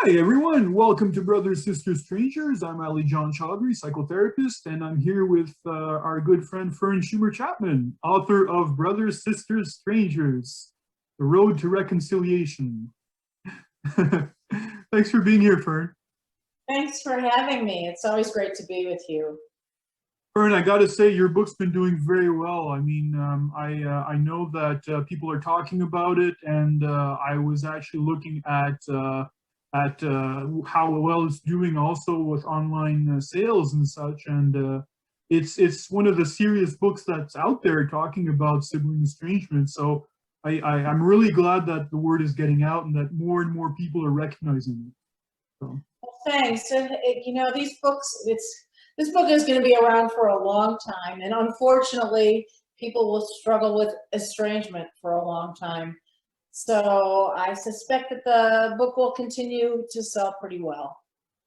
Hi everyone, welcome to Brothers, Sisters, Strangers. I'm Ali John Chaudhry, psychotherapist, and I'm here with our good friend Fern Chapman, author of Brothers, Sisters, Strangers, The Road to Reconciliation. Thanks for being here, Fern. Thanks for having me. It's always great to be with you. Fern, I got to say, your book's been doing very well. I mean, I know that people are talking about it, and I was actually looking at how well it's doing also with online sales and such. And it's one of the serious books that's out there talking about sibling estrangement. So I'm really glad that the word is getting out and that more and more people are recognizing it. So. Well, thanks. And these books, this book is going to be around for a long time, and unfortunately, people will struggle with estrangement for a long time. So I suspect that the book will continue to sell pretty well.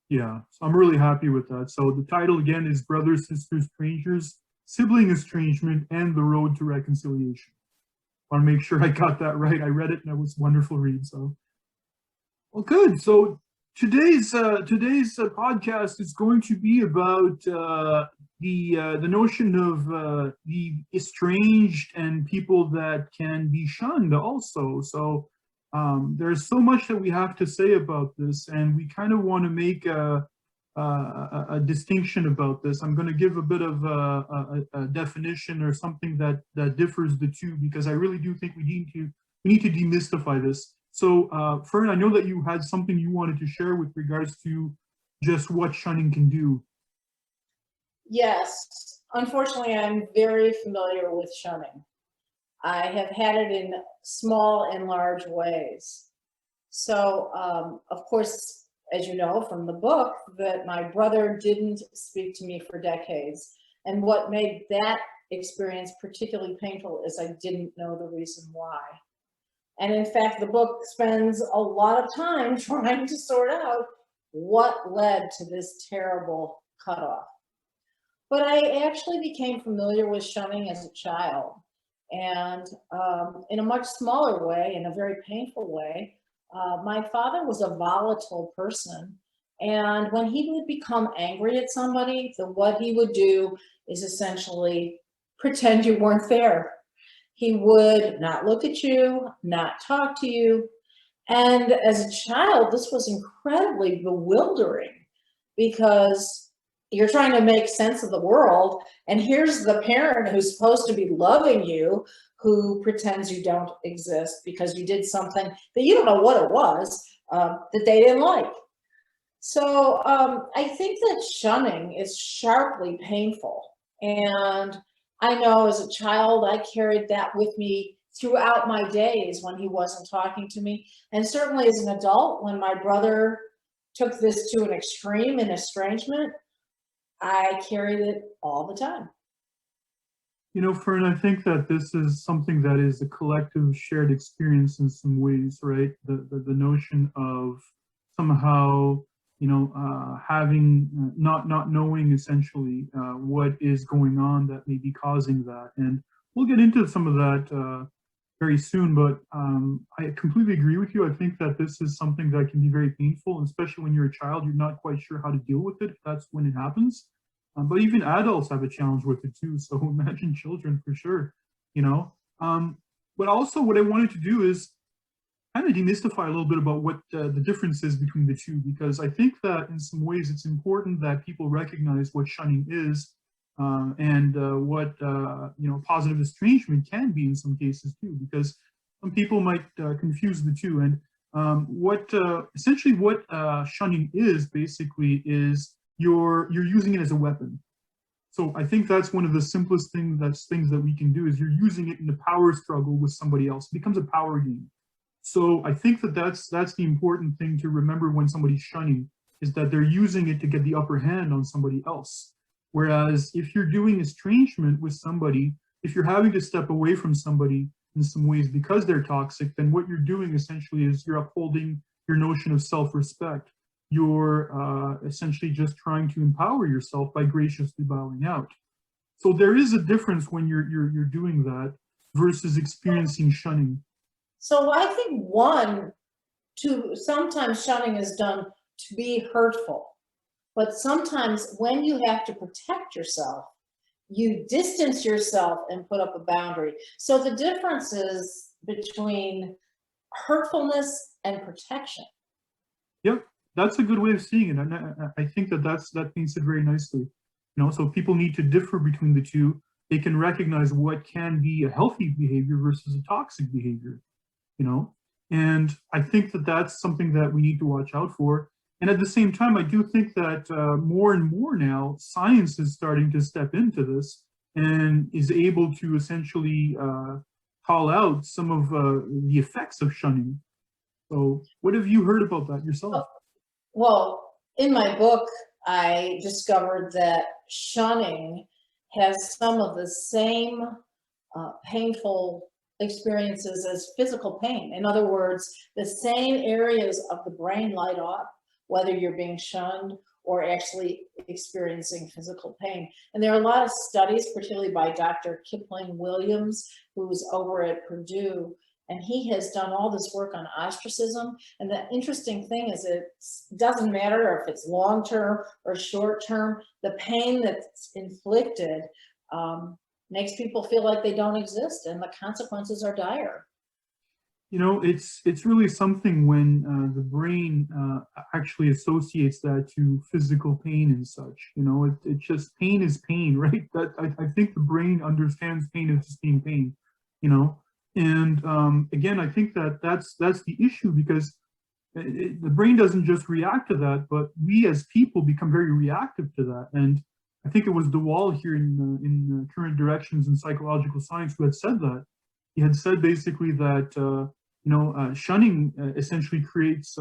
Yeah, so I'm really happy with that. So the title again is Brothers, Sisters, Strangers, Sibling Estrangement, and the Road to Reconciliation. I want to make sure I got that right. I read it and it was a wonderful read. So, well, good. So today's podcast is going to be about the notion of the estranged and people that can be shunned also. So there's so much that we have to say about this, and we kind of want to make a distinction about this. I'm going to give a bit of a definition or something that differs the two, because I really do think we need to demystify this. So, Fern, I know that you had something you wanted to share with regards to just what shunning can do. Yes, unfortunately, I'm very familiar with shunning. I have had it in small and large ways. So, of course, as you know from the book, that my brother didn't speak to me for decades. And what made that experience particularly painful is I didn't know the reason why. And in fact, the book spends a lot of time trying to sort out what led to this terrible cutoff. But I actually became familiar with shunning as a child. And in a much smaller way, in a very painful way, my father was a volatile person. And when he would become angry at somebody, what he would do is essentially pretend you weren't there. He would not look at you, not talk to you. And as a child, this was incredibly bewildering, because you're trying to make sense of the world, and here's the parent who's supposed to be loving you, who pretends you don't exist because you did something that you don't know what it was, that they didn't like. So I think that shunning is sharply painful. And I know as a child, I carried that with me throughout my days when he wasn't talking to me. And certainly as an adult, when my brother took this to an extreme in estrangement, I carried it all the time. You know, Fern, I think that this is something that is a collective shared experience in some ways, right? The notion of somehow, having not knowing essentially what is going on that may be causing that. And we'll get into some of that very soon, but I completely agree with you. I think that this is something that can be very painful, especially when you're a child. You're not quite sure how to deal with it. That's when it happens. But even adults have a challenge with it too. So imagine children for sure, But also what I wanted to do is kind of demystify a little bit about what the difference is between the two, because I think that in some ways it's important that people recognize what shunning is and what, positive estrangement can be in some cases too, because some people might confuse the two. And essentially what shunning is basically is you're using it as a weapon. So I think that's one of the simplest things that we can do, is you're using it in a power struggle with somebody else. It becomes a power game. So I think that that's the important thing to remember when somebody's shunning, is that they're using it to get the upper hand on somebody else. Whereas if you're doing estrangement with somebody, if you're having to step away from somebody in some ways because they're toxic, then what you're doing essentially is you're upholding your notion of self-respect. You're essentially just trying to empower yourself by graciously bowing out. So there is a difference when you're doing that versus experiencing shunning. So I think one sometimes shunning is done to be hurtful, but sometimes when you have to protect yourself, you distance yourself and put up a boundary. So the difference is between hurtfulness and protection. Yep, that's a good way of seeing it, and I think that paints it very nicely. You know, so people need to differ between the two. They can recognize what can be a healthy behavior versus a toxic behavior. You know, and I think that that's something that we need to watch out for. And at the same time, I do think that more and more now, science is starting to step into this and is able to essentially call out some of the effects of shunning. So what have you heard about that yourself? Well, in my book, I discovered that shunning has some of the same painful experiences as physical pain. In other words, the same areas of the brain light up, whether you're being shunned or actually experiencing physical pain. And there are a lot of studies, particularly by Dr. Kipling Williams, who's over at Purdue, and he has done all this work on ostracism. And the interesting thing is it doesn't matter if it's long-term or short-term, the pain that's inflicted makes people feel like they don't exist, and the consequences are dire. You know, it's really something when the brain actually associates that to physical pain and such. You know, it just pain is pain, right? That I think the brain understands pain as just being pain. You know, and again, I think that that's the issue because the brain doesn't just react to that, but we as people become very reactive to that. And I think it was DeWall here in Current Directions in Psychological Science who had said that. He had said basically that shunning essentially creates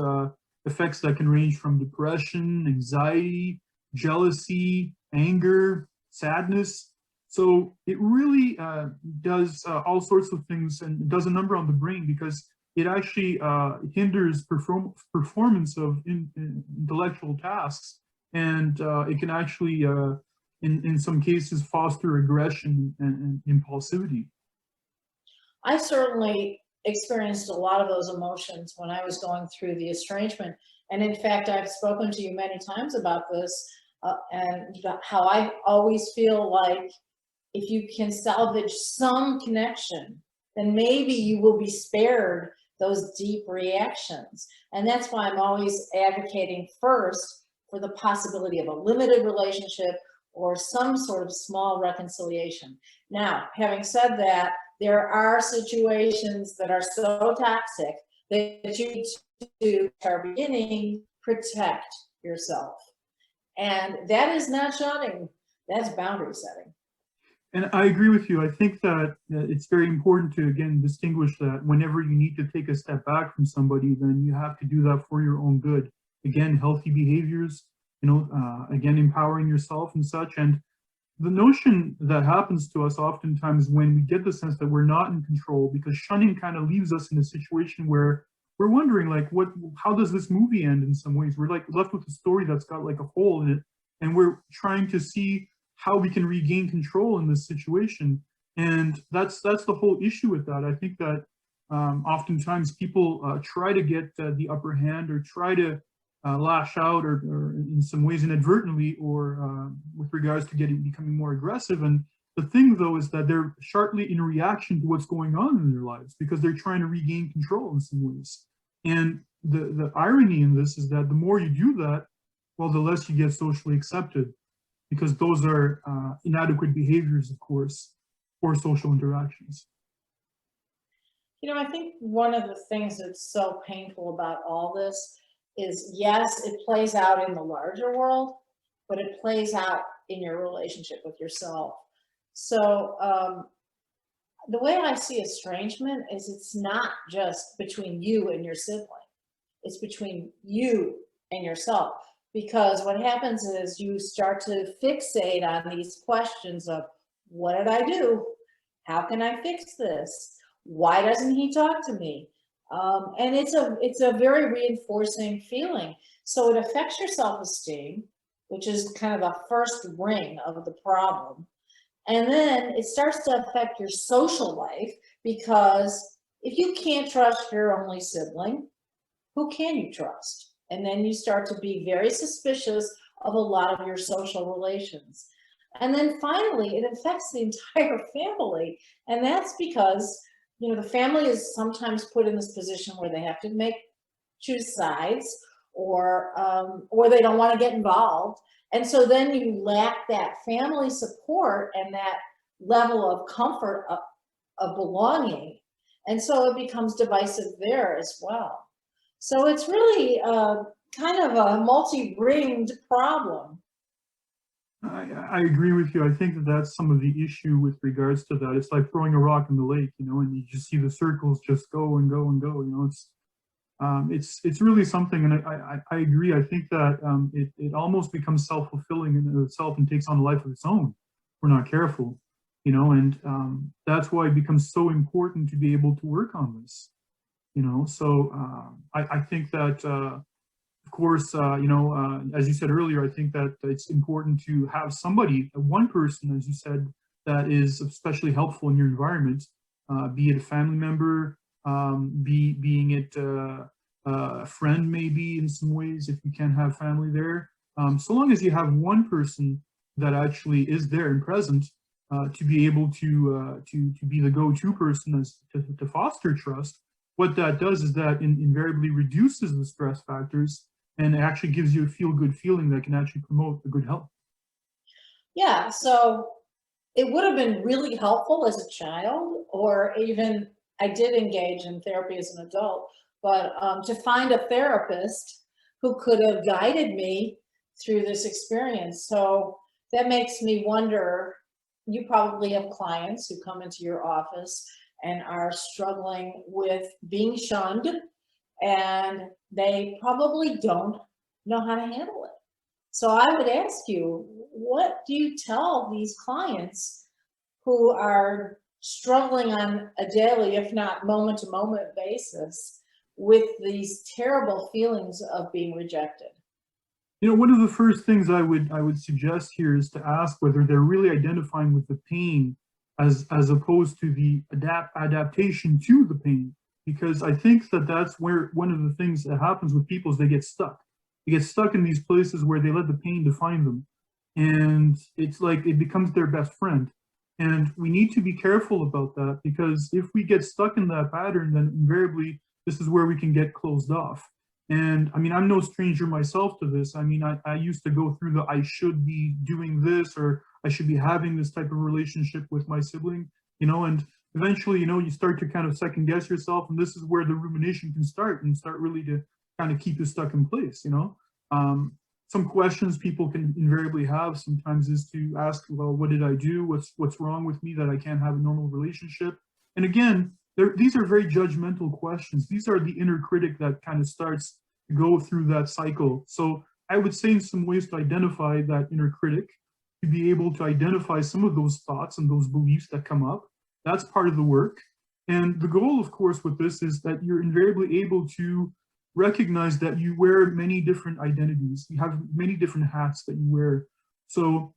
effects that can range from depression, anxiety, jealousy, anger, sadness. So it really does all sorts of things and does a number on the brain because it actually hinders performance of intellectual tasks, and it can actually, in some cases, foster aggression and impulsivity. I certainly experienced a lot of those emotions when I was going through the estrangement. And in fact, I've spoken to you many times about this and how I always feel like if you can salvage some connection, then maybe you will be spared those deep reactions. And that's why I'm always advocating first for the possibility of a limited relationship or some sort of small reconciliation. Now, having said that, there are situations that are so toxic that you need to, at our beginning, protect yourself. And that is not shunning, that's boundary setting. And I agree with you. I think that it's very important to, again, distinguish that whenever you need to take a step back from somebody, then you have to do that for your own good. Again, healthy behaviors, again, empowering yourself and such. And the notion that happens to us oftentimes when we get the sense that we're not in control, because shunning kind of leaves us in a situation where we're wondering, like, how does this movie end in some ways? We're like left with a story that's got like a hole in it, and we're trying to see how we can regain control in this situation. And that's the whole issue with that. I think that oftentimes people try to get the upper hand or try to lash out or in some ways inadvertently or with regards to becoming more aggressive. And the thing though is that they're sharply in reaction to what's going on in their lives because they're trying to regain control in some ways. And the irony in this is that the more you do that, well, the less you get socially accepted, because those are inadequate behaviors, of course, for social interactions. You know, I think one of the things that's so painful about all this is, yes, it plays out in the larger world, but it plays out in your relationship with yourself. So the way I see estrangement is it's not just between you and your sibling. It's between you and yourself. Because what happens is you start to fixate on these questions of, what did I do? How can I fix this? Why doesn't he talk to me? And it's a very reinforcing feeling. So it affects your self-esteem, which is kind of the first ring of the problem. And then it starts to affect your social life, because if you can't trust your only sibling, who can you trust? And then you start to be very suspicious of a lot of your social relations. And then finally, it affects the entire family. And that's because, you know, the family is sometimes put in this position where they have to choose sides, or they don't want to get involved. And so then you lack that family support and that level of comfort of belonging. And so it becomes divisive there as well. So it's really kind of a multi-ringed problem. I agree with you. I think that that's some of the issue with regards to that. It's like throwing a rock in the lake, you know, and you just see the circles just go and go and go. You know, it's really something, and I agree. I think that it almost becomes self-fulfilling in itself and takes on a life of its own. If we're not careful, you know, and that's why it becomes so important to be able to work on this, you know. So I think that. Of course, you know, as you said earlier, I think that it's important to have somebody, one person, as you said, that is especially helpful in your environment, be it a family member, being it a friend, maybe in some ways, if you can't have family there. So long as you have one person that actually is there and present to be able to be the go-to person as to foster trust, what that does is that invariably reduces the stress factors and it actually gives you a feel-good feeling that can actually promote the good health. Yeah, so it would have been really helpful as a child, or even I did engage in therapy as an adult, but to find a therapist who could have guided me through this experience. So that makes me wonder, you probably have clients who come into your office and are struggling with being shunned, and they probably don't know how to handle it. So I would ask you, what do you tell these clients who are struggling on a daily, if not moment to moment basis, with these terrible feelings of being rejected? You know, one of the first things I would suggest here is to ask whether they're really identifying with the pain as opposed to the adaptation to the pain. Because I think that that's where one of the things that happens with people is they get stuck. They get stuck in these places where they let the pain define them. And it's like it becomes their best friend. And we need to be careful about that because if we get stuck in that pattern, then invariably this is where we can get closed off. And I mean, I'm no stranger myself to this. I mean, I used to go through the I should be doing this or I should be having this type of relationship with my sibling, you know, and eventually, you know, you start to kind of second guess yourself. And this is where the rumination can start and start really to kind of keep you stuck in place, you know. Some questions people can invariably have sometimes is to ask, well, what did I do? What's wrong with me that I can't have a normal relationship? And again, these are very judgmental questions. These are the inner critic that kind of starts to go through that cycle. So I would say in some ways to identify that inner critic, to be able to identify some of those thoughts and those beliefs that come up. That's part of the work. And the goal, of course, with this is that you're invariably able to recognize that you wear many different identities. You have many different hats that you wear. So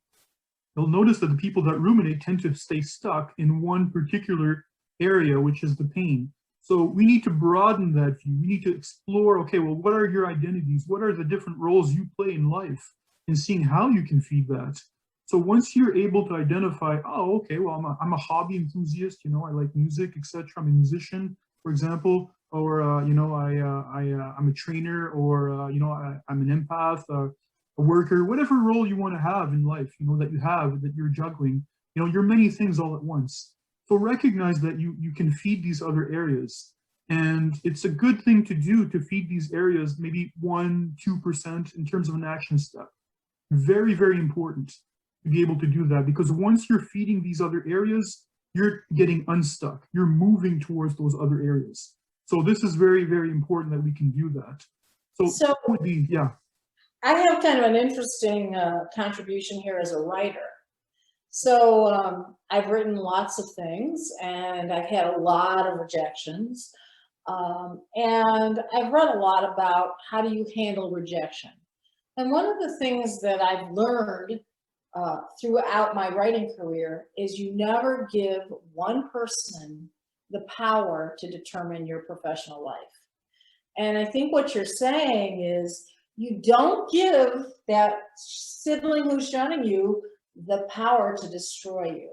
you'll notice that the people that ruminate tend to stay stuck in one particular area, which is the pain. So we need to broaden that view. We need to explore, okay, well, what are your identities? What are the different roles you play in life? And seeing how you can feed that. So once you're able to identify, oh, okay, well, I'm a hobby enthusiast, you know, I like music, etc. I'm a musician, for example, or, you know, I'm a trainer, or, you know, I'm an empath, a worker, whatever role you want to have in life, you know, that you have, that you're juggling, you know, you're many things all at once. So recognize that you can feed these other areas. And it's a good thing to do to feed these areas, maybe 1-2% in terms of an action step. Very, very important to be able to do that, because once you're feeding these other areas, you're getting unstuck. You're moving towards those other areas. So this is very, very important that we can do that. So that would be, yeah. I have kind of an interesting contribution here as a writer. So I've written lots of things and I've had a lot of rejections. And I've read a lot about how do you handle rejection. And one of the things that I've learned throughout my writing career is you never give one person the power to determine your professional life. And I think what you're saying is you don't give that sibling who's shunning you the power to destroy you.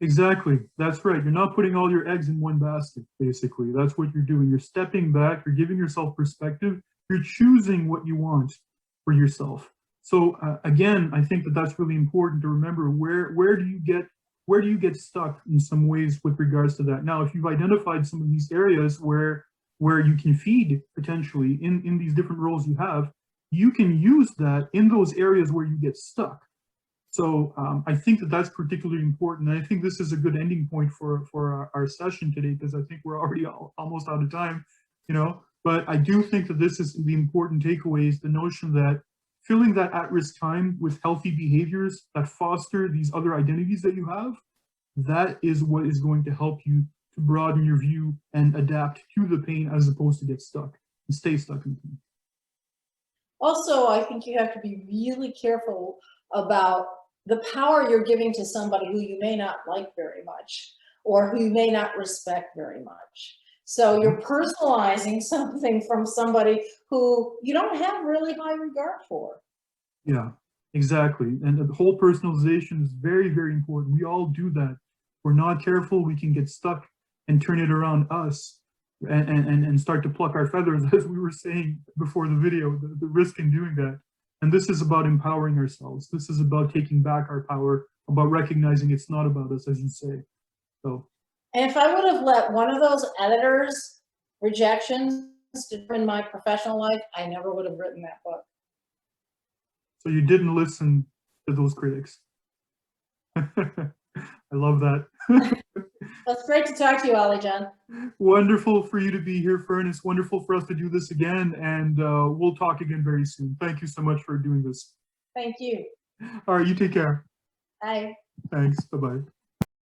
Exactly. That's right. You're not putting all your eggs in one basket, basically. That's what you're doing. You're stepping back, you're giving yourself perspective, you're choosing what you want for yourself. So again, I think that that's really important to remember. Where do you get stuck in some ways with regards to that? Now, if you've identified some of these areas where you can feed potentially in these different roles you have, you can use that in those areas where you get stuck. So I think that that's particularly important. And I think this is a good ending point for our session today, because I think we're already almost out of time, you know. But I do think that this is the important takeaway, is the notion that filling that at-risk time with healthy behaviors that foster these other identities that you have, that is what is going to help you to broaden your view and adapt to the pain, as opposed to get stuck and stay stuck in pain. Also, I think you have to be really careful about the power you're giving to somebody who you may not like very much, or who you may not respect very much. So you're personalizing something from somebody who you don't have really high regard for. Yeah, exactly. And the whole personalization is very, very important. We all do that. If we're not careful, we can get stuck and turn it around us and start to pluck our feathers, as we were saying before the video, the risk in doing that. And this is about empowering ourselves. This is about taking back our power, about recognizing it's not about us, as you say. So. And if I would have let one of those editors' rejections determine my professional life, I never would have written that book. So you didn't listen to those critics. I love that. That's great to talk to you, Ollie John. Wonderful for you to be here, Fern. It's wonderful for us to do this again, and we'll talk again very soon. Thank you so much for doing this. Thank you. All right, you take care. Bye. Thanks. Bye-bye.